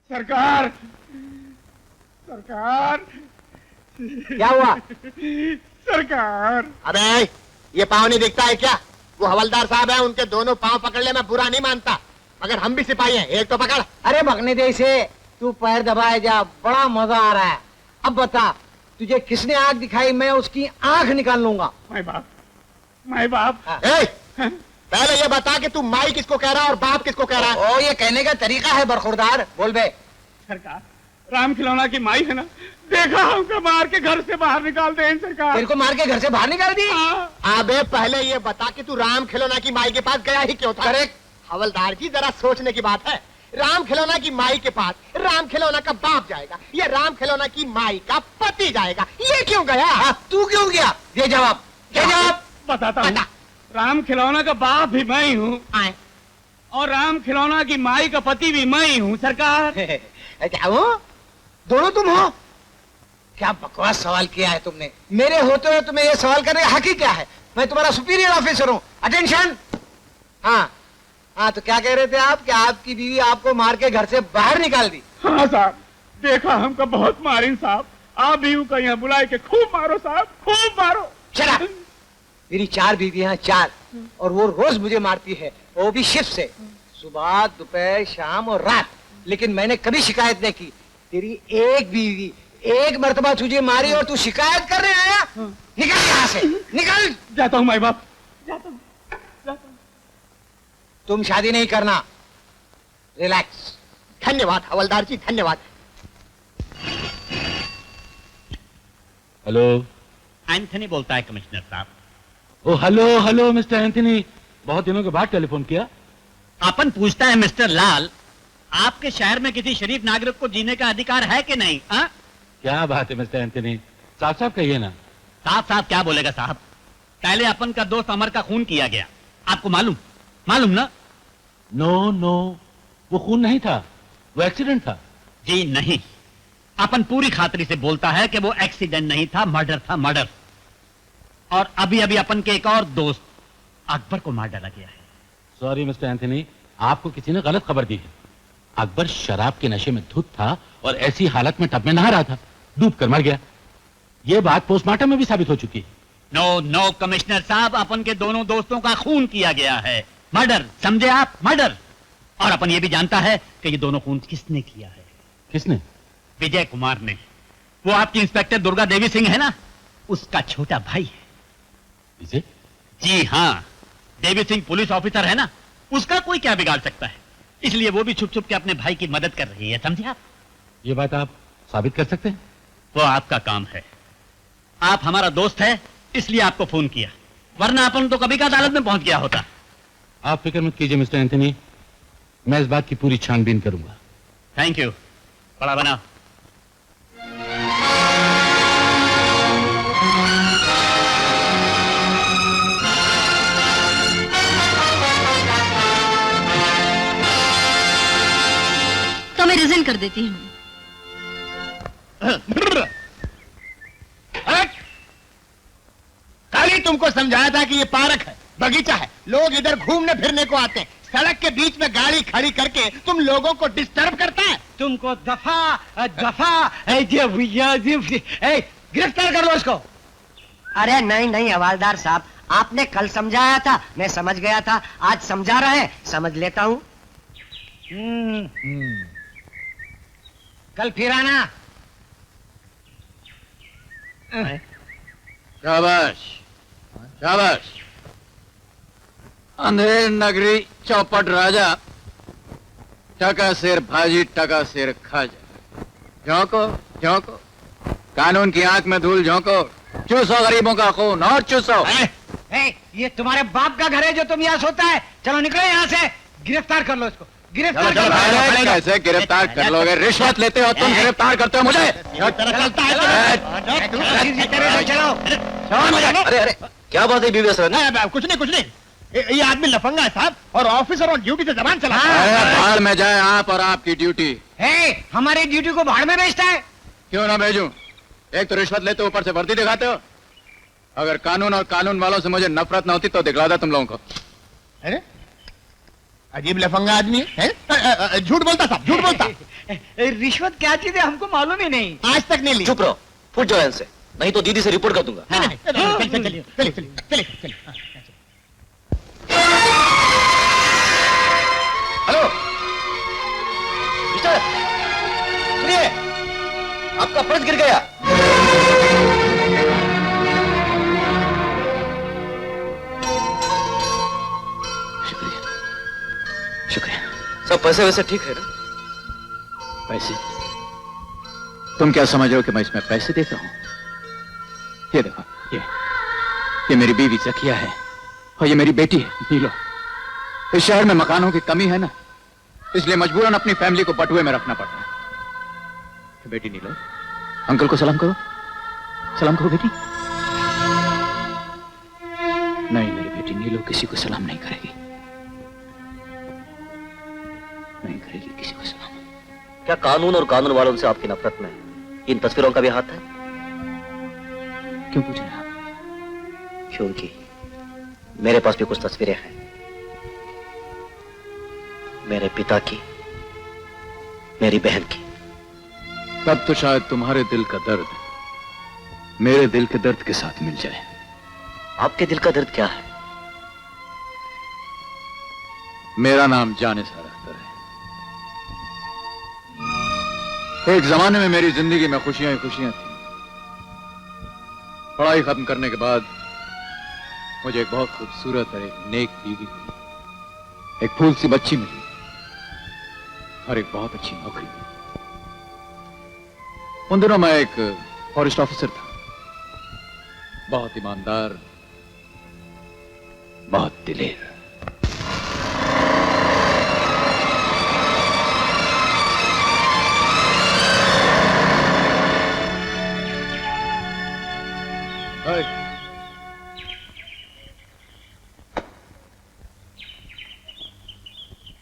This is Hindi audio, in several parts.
सरकार, सरकार, क्या हुआ? सरकार। अबे ये पाँव नहीं दिखता है क्या? वो हवलदार साहब हैं, उनके दोनों पाँव पकड़ ले, मैं बुरा नहीं मानता, मगर हम भी सिपाही हैं, एक तो पकड़। अरे भगने दे इसे, तू पैर दबाए जा, बड़ा मजा आ रहा है। अब बता, तुझे किसने आंख दिखाई? मैं उसकी आंख निकाल लूंगा। माय बाप, माय बाप। पहले ये बता कि तू माई किसको कह रहा है और बाप किसको कह रहा है? ओ, ये कहने का तरीका है बरखुरदार, बोल बे। सरकार, राम खिलौना की माई है ना, देखा हमको मार के घर से बाहर निकाल दे सरकार। तेरे को मार के घर से बाहर निकाल दी? अबे पहले ये बता कि तू राम खिलौना की माई के पास गया ही क्यों था? करेक्ट। हवलदार जी जरा सोचने की बात है, राम खिलौना की माई के पास राम खिलौना का बाप जाएगा या राम खिलौना की माई का पति जाएगा, ये क्यों गया? तू क्यों गया? दे जवाब, दे जवाब। बताता हूँ। राम खिलौना का बाप भी मैं ही हूँ और राम खिलौना की माई का पति भी मैं ही हूँ सरकार। क्या हो? दोनों तुम हो? क्या बकवास सवाल किया है तुमने। मेरे होते हुए तुम्हें ये सवाल करने का हक ही क्या है? मैं तुम्हारा सुपीरियर ऑफिसर हूँ। अटेंशन। हाँ हाँ, तो क्या कह रहे थे आप कि आपकी बीवी आपको मार के घर से बाहर निकाल दी? हाँ साहब, देखा हमको बहुत मारी साहब, आप बीवी को यहाँ बुलाए के खूब मारो साहब, खूब मारो। चला, मेरी 4 बीवियां, 4, और वो रोज मुझे मारती है, वो भी शिफ्ट से, सुबह, दोपहर, शाम और रात। लेकिन मैंने कभी शिकायत नहीं की। तेरी एक बीवी एक मर्तबा तुझे मारी और तू शिकायत करने आया? निकल यहाँ से, निकल। जाता हूँ माई बाप, जाता हूँ, जाता हूँ। तुम शादी नहीं करना, रिलैक्स। धन्यवाद हवलदार जी, धन्यवाद। हेलो, एंथनी बोलता है कमिश्नर साहब। ओ हेलो हेलो मिस्टर एंथनी, बहुत दिनों के बाद टेलीफोन किया। अपन पूछता है मिस्टर लाल, आपके शहर में किसी शरीफ नागरिक को जीने का अधिकार है कि नहीं? आ? क्या बात है मिस्टर एंथनी, साफ साफ कहिए ना। साफ साफ क्या बोलेगा साहब? पहले अपन का दोस्त अमर का खून किया गया, आपको मालूम ना? नो नो, वो खून नहीं था, वो एक्सीडेंट था। जी नहीं, अपन पूरी खातिरी से बोलता है कि वो एक्सीडेंट नहीं था, मर्डर था, मर्डर। और अभी अभी अपन के एक और दोस्त अकबर को मार डाला गया है। सॉरी मिस्टर एंथनी, आपको किसी ने गलत खबर दी है। अकबर शराब के नशे में धुत था और ऐसी हालत में टब में नहा रहा था, डूब कर मर गया। ये बात पोस्टमार्टम में भी साबित हो चुकी है। नो नो कमिश्नर साहब, अपन के दोनों दोस्तों का खून किया गया है, मर्डर, समझे आप? मर्डर। और अपन ये भी जानता है कि ये दोनों खून किसने किया है। किसने? विजय कुमार ने। वो आपकी इंस्पेक्टर दुर्गा देवी सिंह है ना, उसका छोटा भाई है। विजय? जी हाँ, देवी सिंह पुलिस ऑफिसर है ना, उसका कोई क्या बिगाड़ सकता है। इसलिए वो भी छुप छुप के अपने भाई की मदद कर रही है, समझे आप? ये बात आप साबित कर सकते हैं? वो आपका काम है, आप हमारा दोस्त है इसलिए आपको फोन किया, वरना अपन तो कभी का अदालत में पहुंच गया होता। आप फिक्र मत कीजिए मिस्टर एंथनी, मैं इस बात की पूरी छानबीन करूंगा। Thank you. बड़ा बना। तो मैं रिजाइन कर देती हूँ। कल ही तुमको समझाया था कि ये पार्क है, बगीचा है, लोग इधर घूमने फिरने को आते हैं। सड़क के बीच में गाड़ी खड़ी करके तुम लोगों को डिस्टर्ब करता है। तुमको दफा गिरफ्तार कर लो इसको। अरे नहीं नहीं हवालदार साहब, आपने कल समझाया था, मैं समझ गया था, आज समझा रहे हैं, समझ लेता हूँ। कल फिर आना। शाबाश शाबाश। अंधेर नगरी चौपट राजा, टका सिर भाजी टका सिर खाजा। झोंको झोंको, कानून की आंख में धूल झोंको, चूसो गरीबों का खून और चूसो। ये तुम्हारे बाप का घर है जो तुम यहाँ सोता है। चलो निकलो यहाँ से, गिरफ्तार कर लो इसको, गिरफ्तार कर लो। कैसे गिरफ्तार कर लोगे? रिश्वत लेते हो तुम, गिरफ्तार करते हो मुझे? अरे अरे क्या बात है बीवी सर? कुछ नहीं, ये आदमी लफंगा है साहब और ऑफिसर और ड्यूटी से जबान चला। भाड़ में जाए आप और आपकी ड्यूटी। हमारी ड्यूटी को भाड़ में भेजता है। क्यों ना भेजूं? एक तो रिश्वत लेते हो, ऊपर से वर्दी दिखाते हो। अगर कानून और कानून वालों से मुझे नफरत न होती तो दिखला था तुम लोगों को। अरे अजीब लफंगा आदमी है, झूठ बोलता साहब, झूठ बोलता। रिश्वत क्या चीज है हमको मालूम ही नहीं। आज तक नहीं ली। चुप रहो, फुट जाओ इनसे, नहीं तो दीदी से रिपोर्ट कर दूंगा। नहीं, नहीं, चलिए, चलिए, चलिए, चलिए, चलिए, चलिए। हेलो मिस्टर, सुनिए, आपका पर्स गिर गया। शुक्रिया, शुक्रिया। सब पैसे वैसे ठीक है ना? पैसे? तुम क्या समझ रहे हो कि मैं इसमें पैसे देता हूं? ये देखो, ये मेरी बीवी जकिया है और ये मेरी बेटी है नीलो। इस शहर में मकानों की कमी है ना, इसलिए मजबूरन अपनी फैमिली को बटुए में रखना पड़ता है। बेटी नीलो, अंकल को सलाम करो, सलाम करो बेटी। नहीं, मेरी बेटी नीलो किसी को सलाम नहीं करेगी, नहीं करेगी किसी को सलाम। क्या कानून और कानून वालों से आपकी नफरत में इन तस्वीरों का भी हाथ है? क्यों पूछ रहे हैं आप? क्योंकि मेरे पास भी कुछ तस्वीरें हैं, मेरे पिता की, मेरी बहन की। तब तो शायद तुम्हारे दिल का दर्द मेरे दिल के दर्द के साथ मिल जाए। आपके दिल का दर्द क्या है? मेरा नाम जाने सारा अख्तर है। एक जमाने में मेरी जिंदगी में खुशियां ही खुशियां थी। पढ़ाई खत्म करने के बाद मुझे एक बहुत खूबसूरत और एक नेक बीवी मिली, एक फूल सी बच्ची मिली और एक बहुत अच्छी नौकरी मिली। उन दिनों मैं एक फॉरेस्ट ऑफिसर था, बहुत ईमानदार, बहुत दिलेर।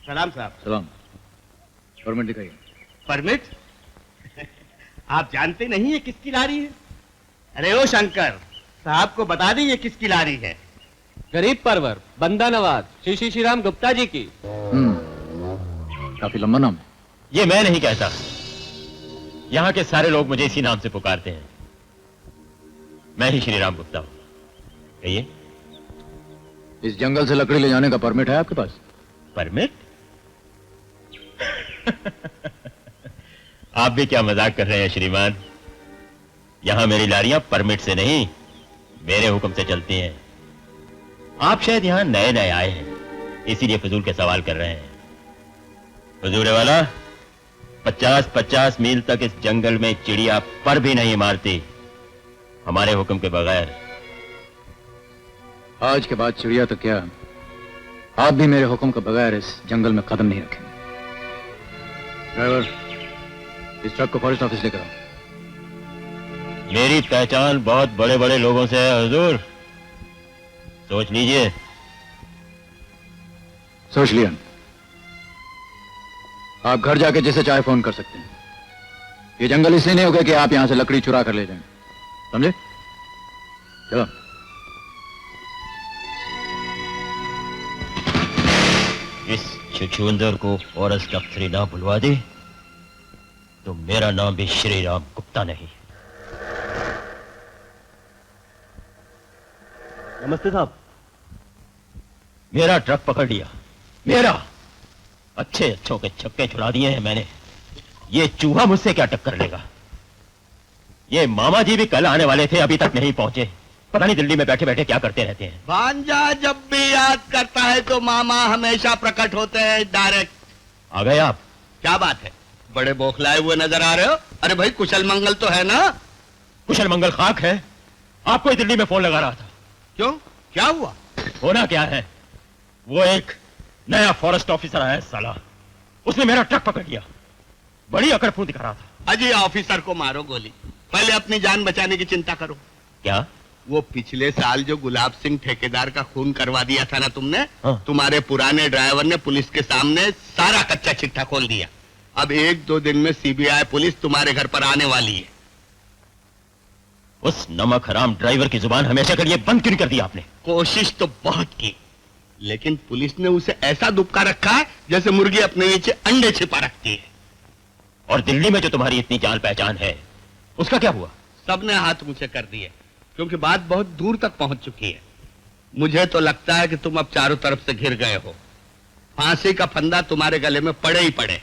सलाम साहब। सलाम। परमिट दिखाइए। परमिट? आप जानते नहीं ये किसकी लारी है? अरे ओ शंकर, साहब को बता दी ये किसकी लारी है। गरीब परवर बंदा नवाज श्री श्री राम गुप्ता जी की। काफी लंबा नाम है। ये मैं नहीं कहता, यहाँ के सारे लोग मुझे इसी नाम से पुकारते हैं। मैं ही श्री राम गुप्ता हूँ। कहिए। इस जंगल से लकड़ी ले जाने का परमिट है आपके पास? परमिट? आप भी क्या मजाक कर रहे हैं श्रीमान? यहां मेरी लारियां परमिट से नहीं, मेरे हुक्म से चलती हैं। आप शायद यहां नए नए आए हैं, इसीलिए फजूल के सवाल कर रहे हैं। फजूल वाला 50-50 मील तक इस जंगल में चिड़िया पर भी नहीं मारती हमारे हुक्म के बगैर। आज के बाद चिड़िया तो क्या, आप भी मेरे हुक्म के बगैर इस जंगल में कदम नहीं रखेंगे। ड्राइवर, इस ट्रक को फॉरेस्ट ऑफिस लेकर आओ। मेरी पहचान बहुत बड़े बड़े लोगों से है हुजूर, सोच लीजिए। सोच लिया। आप घर जाके जिसे चाहे फोन कर सकते हैं। ये जंगल इसलिए नहीं होगा कि आप यहां से लकड़ी चुरा कर ले जाएं, समझे? चलो। इस छुछुंदर को फॉरेस्ट अफसरी ना बुलवा दे तो मेरा नाम भी श्री राम गुप्ता नहीं। नमस्ते साहब। मेरा ट्रक पकड़ लिया, मेरा। अच्छे अच्छों के छक्के छुड़ा दिए हैं मैंने। ये चूहा मुझसे क्या टक्कर लेगा? ये मामा जी भी कल आने वाले थे, अभी तक नहीं पहुंचे। पता नहीं दिल्ली में बैठे बैठे क्या करते रहते हैं। भांजा जब भी याद करता है तो मामा हमेशा प्रकट होते हैं डायरेक्ट। आ गए आप? क्या बात है, बड़े बौखलाए हुए नजर आ रहे हो? अरे भाई कुशल मंगल तो है ना? कुशल मंगल खाक है, आपको ही दिल्ली में फोन लगा रहा था। क्यों, क्या हुआ? होना क्या है, वो एक नया फॉरेस्ट ऑफिसर आया साला, उसने मेरा ट्रक पकड़ लिया। बड़ी अकड़फू दिखा रहा था। अजी ऑफिसर को मारो गोली, पहले अपनी जान बचाने की चिंता करो। क्या? वो पिछले साल जो गुलाब सिंह ठेकेदार का खून करवा दिया था ना तुमने, हाँ। तुम्हारे पुराने ड्राइवर ने पुलिस के सामने सारा कच्चा चिट्ठा खोल दिया। अब 1-2 दिन में सीबीआई पुलिस तुम्हारे घर पर आने वाली है। उस नमक हराम ड्राइवर की जुबान हमेशा के लिए बंद क्यों कर दी आपने? कोशिश तो बहुत की, लेकिन पुलिस ने उसे ऐसा दुबका रखा है जैसे मुर्गी अपने नीचे अंडे छिपा रखती है। और दिल्ली में जो तुम्हारी इतनी जान पहचान है, उसका क्या हुआ? सबने हाथ ऊंचे कर दिए, क्योंकि बात बहुत दूर तक पहुंच चुकी है। मुझे तो लगता है कि तुम अब चारों तरफ से घिर गए हो। फांसी का फंदा तुम्हारे गले में पड़े ही पड़े।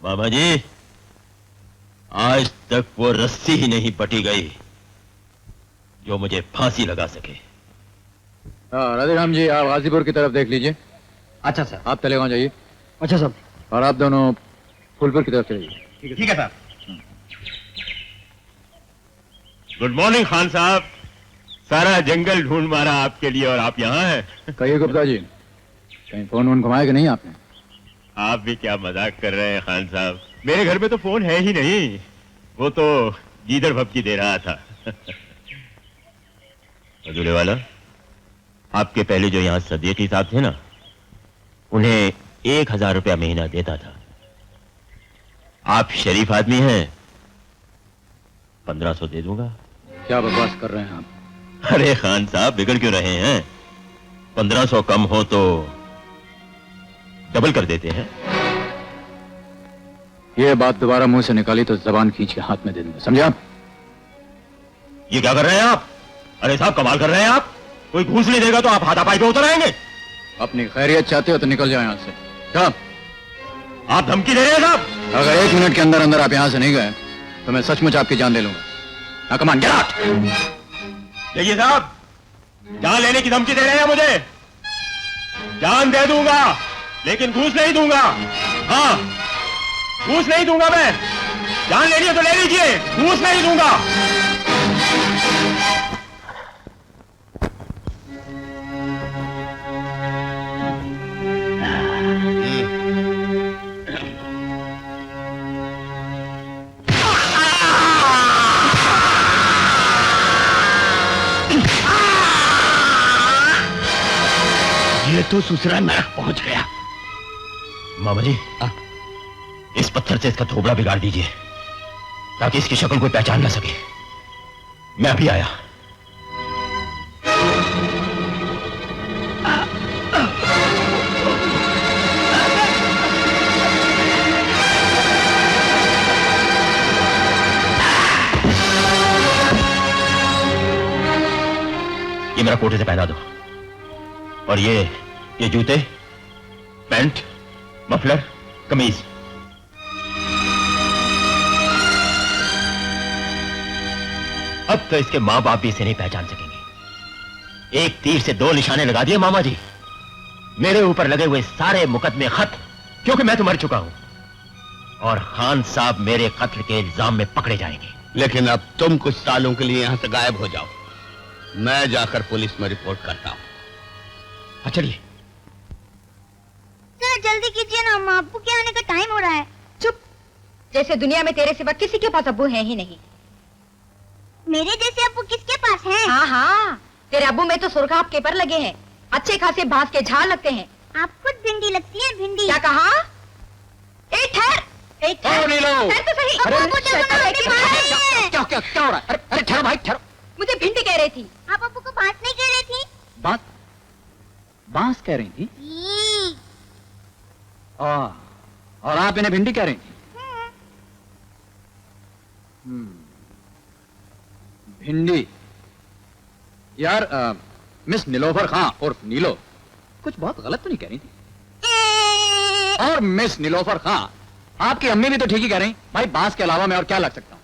मामा जी, आज तक वो रस्सी ही नहीं पटी गई जो मुझे फांसी लगा सके। राधेराम जी, आप गाजीपुर की तरफ देख लीजिए। अच्छा सर। आप तलेगांव जाइए। अच्छा सर। और आप दोनों फूलपुर की तरफ चलिए। ठीक है साहब। गुड मॉर्निंग खान साहब। सारा जंगल ढूंढ मारा आपके लिए और आप यहाँ हैं। कहिए गुप्ता जी, कहीं फोन वोन घुमाया कि नहीं आपने? आप भी क्या मजाक कर रहे हैं खान साहब? मेरे घर में तो फोन है ही नहीं, वो तो गीदड़ भपकी दे रहा था। अधूरे वाला, आपके पहले जो यहाँ सदियती साहब थे ना, उन्हें 1000 रुपया महीना देता था। आप शरीफ आदमी हैं, 1500 दे दूंगा। क्या बकवास कर रहे हैं आप? अरे खान साहब, बिगड़ क्यों रहे हैं? 1500 कम हो तो डबल कर देते हैं। ये बात दोबारा मुंह से निकाली तो जबान खींच के हाथ में दे दूंगा, समझा? ये क्या कर रहे हैं आप? अरे साहब, कमाल कर रहे हैं आप। कोई घूस नहीं देगा तो आप हाथापाई पे उतर आएंगे। अपनी खैरियत चाहते हो तो निकल जाओ यहाँ से। क्या आप धमकी दे रहे हैं साहब? अगर 1 मिनट के अंदर अंदर आप यहाँ से नहीं गए तो मैं सचमुच आपकी जान ले लूंगा। हाँ, कमान गेट आउट। देखिए साहब, जान लेने की धमकी दे रहे हैं मुझे। जान दे दूंगा, लेकिन घूस नहीं दूंगा। हाँ, घूस नहीं दूंगा मैं। जान लेनी है तो ले लीजिए, घूस नहीं दूंगा। ये तो ससुराल नरक पहुंच गया। मामा जी, इस पत्थर से इसका थोबड़ा बिगाड़ दीजिए ताकि इसकी शक्ल कोई पहचान ना सके। मैं अभी आया। ये मेरा कोटे से पहना दो, और ये जूते, पैंट, मफलर, कमीज। अब तो इसके मां बाप भी इसे नहीं पहचान सकेंगे। एक तीर से 2 निशाने लगा दिए मामा जी। मेरे ऊपर लगे हुए सारे मुकदमे खत्म, क्योंकि मैं तो मर चुका हूं, और खान साहब मेरे कत्ल के इल्जाम में पकड़े जाएंगे। लेकिन अब तुम कुछ सालों के लिए यहां से गायब हो जाओ। मैं जाकर पुलिस में रिपोर्ट करता हूं। चलिए। जरा जल्दी कीजिए ना अम्मा, अब्बू के आने का टाइम हो रहा है। चुप, जैसे दुनिया में तेरे सिवा किसी के पास अब्बू है ही नहीं। मेरे जैसे अब्बू किसके पास हैं? हाँ हाँ, तेरे अब्बू में तो सुरखाब के पर लगे हैं, अच्छे खासे बांस के झाड़ लगते हैं। आप खुद भिंडी लगती है, भिंडी। क्या कहा? ठहर तो सही। क्या हो रहा है? अरे ठहरो भाई, ठहरो। मुझे भिंडी कह रही थी। आप अब्बू को बांस नहीं कह रही थी? बांस कह रही थी? और आप इन्हें भिंडी कह रही थी? भिंडी। यार, मिस नीलोफर खां उर्फ नीलो, कुछ बहुत गलत तो नहीं कह रही थी? और मिस नीलोफर खां, आपकी अम्मी भी तो ठीक ही कह रही। भाई, बांस के अलावा मैं और क्या लग सकता हूँ?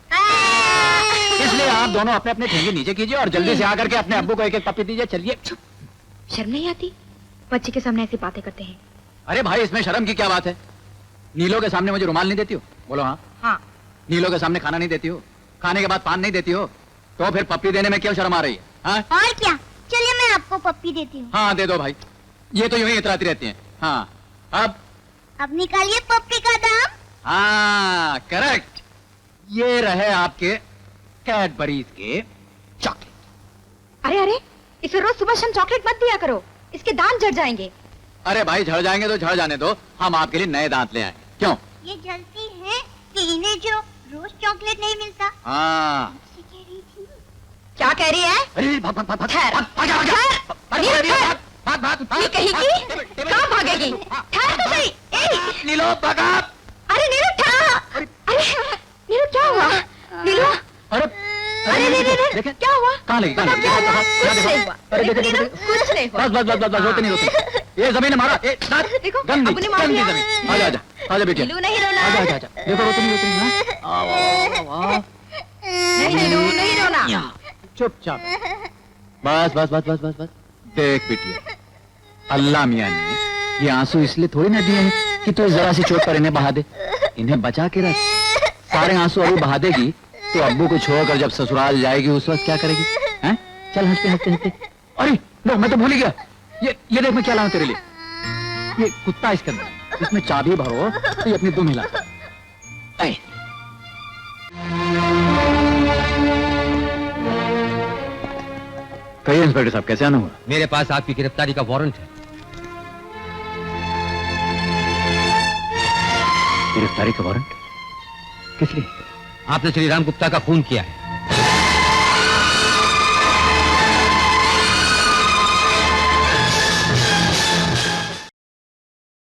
इसलिए आप दोनों अपने अपने ठेंगे नीचे कीजिए और जल्दी से आकर के अपने अब्बू को एक एक पप्पी दीजिए। चलिए। शर्म नहीं आती? बच्चे के सामने ऐसी बातें करते हैं। अरे भाई, इसमें शर्म की क्या बात है? नीलो के सामने मुझे रुमाल नहीं देती हो? बोलो हाँ। हाँ। नीलो के सामने खाना नहीं देती हो? खाने के बाद पान नहीं देती हो? तो फिर पप्पी देने में क्यों शर्म आ रही है? हाँ? और क्या, चलिए मैं आपको पप्पी देती हूँ। हाँ, दे दो भाई, ये तो यूं ही इतराती रहती हैं। हाँ, अब निकालिए पप्पी का दाम। हाँ, करेक्ट। ये रहे आपके कैडबरीज के चॉकलेट। अरे अरे, इसे रोज सुबह शाम चॉकलेट मत दिया करो, इसके दांत झड़ जाएंगे। अरे भाई, झड़ जाएंगे तो झड़ जाने दो, हम आपके लिए नए दांत ले आए। क्यों? ये जलती है कि इन्हें जो रोज चॉकलेट नहीं मिलता। हाँ। क्या कह रही है? अरे भाग भाग भाग भाग ये कहेगी? कहाँ भागेगी? ठहर तो सही। नीलो, भागा। अरे नीलो, नीलू क्या हुआ? नीलू अरे अरे रे क्या हुआ? कहाँ लगी? क्या हुआ? कुछ नहीं हुआ। अरे देखो नीलू, कुछ नहीं हुआ। बस रोते नहीं रोते। ये जमीन हमारा, देखो गंदी अबू ने मार दिया। जमीन। आजा बेटिया। नीलू नहीं रोना। आजा देखो रोते नहीं। हाँ? नहीं नीलू नहीं रोना। चुपचाप। बस। देख बेटिया, अल्लाह मियां ने ये आंसू इसलिए थोड़ी ना दिए हैं कि तू जरा सी चोट पर इन्हें बहा दे। इन्हें बचा के रख। सारे आंसू अभी बहा देगी तो अब्बू को छोड़कर जब ससुराल जाएगी उस वक्त क्या करेगी? हैं? चल हंसते। अरे नो, मैं तो भूल ही गया। ये देख मैं क्या लाऊं तेरे लिए। ये कुत्ता इसके अंदर, इसमें चाबी भरो तो ये अपनी दुम हिलाता है। कहिए इंस्पेक्टर साहब, कैसे आना हुआ? मेरे पास आपकी गिरफ्तारी का वारंट है। गिरफ्तारी का वारंट? किस लिए? आपने श्री राम गुप्ता का खून किया है।